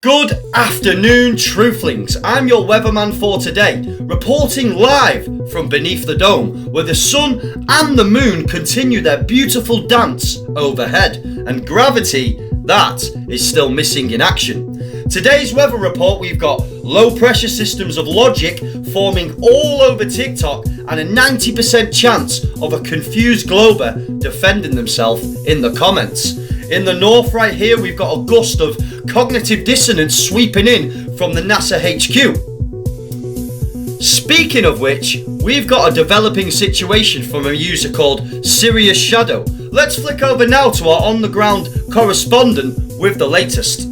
Good afternoon, Truthlings. I'm your weatherman for today, reporting live from beneath the dome, where the sun and the moon continue their beautiful dance overhead, and gravity, that is still missing in action. Today's weather report, we've got low pressure systems of logic forming all over TikTok and a 90% chance of a confused glober defending themselves in the comments. In the north right here, we've got a gust of cognitive dissonance sweeping in from the NASA HQ. Speaking of which, we've got a developing situation from a user called Sirius Shadow. Let's flick over now to our on-the-ground correspondent with the latest.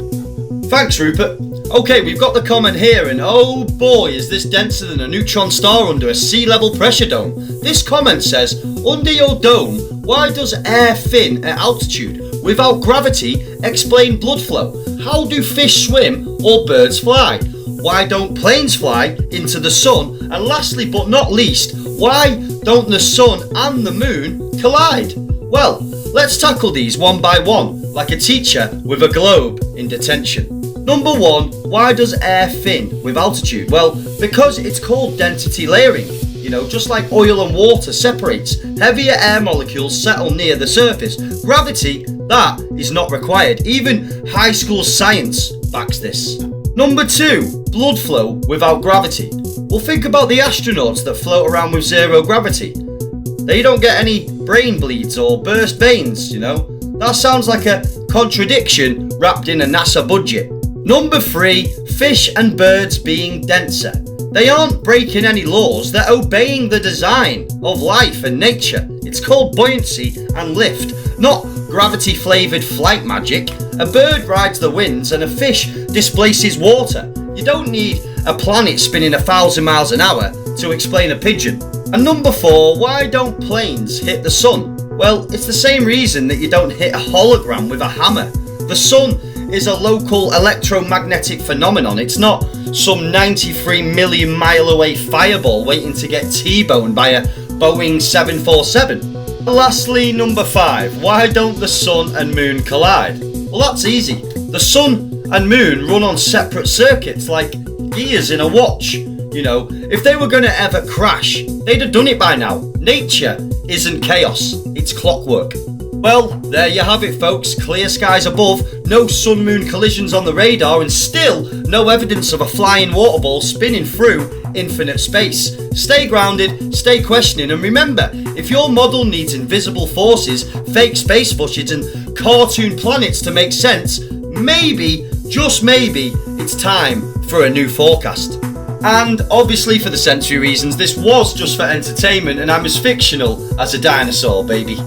Thanks, Rupert. Okay, we've got the comment here, and oh boy, is this denser than a neutron star under a sea level pressure dome. This comment says, under your dome, why does air thin at altitude? Without gravity, explain blood flow. How do fish swim or birds fly? Why don't planes fly into the sun? And lastly but not least, why don't the sun and the moon collide? Well, let's tackle these one by one, like a teacher with a globe in detention. Number one, why does air thin with altitude? Well, because it's called density layering. You know, just like oil and water separates, heavier air molecules settle near the surface. Gravity, that is not required. Even high school science backs this. Number two, blood flow without gravity. Well, think about the astronauts that float around with zero gravity. They don't get any brain bleeds or burst veins, you know. That sounds like a contradiction wrapped in a NASA budget. Number three, fish and birds being denser. They aren't breaking any laws, they're obeying the design of life and nature. It's called buoyancy and lift, not gravity-flavoured flight magic. A bird rides the winds and a fish displaces water. You don't need a planet spinning 1,000 miles an hour to explain a pigeon. And number four, why don't planes hit the sun? Well, it's the same reason that you don't hit a hologram with a hammer. The sun is a local electromagnetic phenomenon. It's not some 93 million mile away fireball waiting to get T-boned by a Boeing 747. Lastly, number five, why don't the sun and moon collide? Well, that's easy. The sun and moon run on separate circuits like gears in a watch. You know, if they were going to ever crash, they'd have done it by now. Nature isn't chaos, it's clockwork. Well, there you have it, folks. Clear skies above, no sun-moon collisions on the radar, and still no evidence of a flying water ball spinning through infinite space. Stay grounded, stay questioning, and remember, if your model needs invisible forces, fake space footage, and cartoon planets to make sense, maybe, just maybe, it's time for a new forecast. And obviously for the sensory reasons, this was just for entertainment, and I'm as fictional as a dinosaur, baby.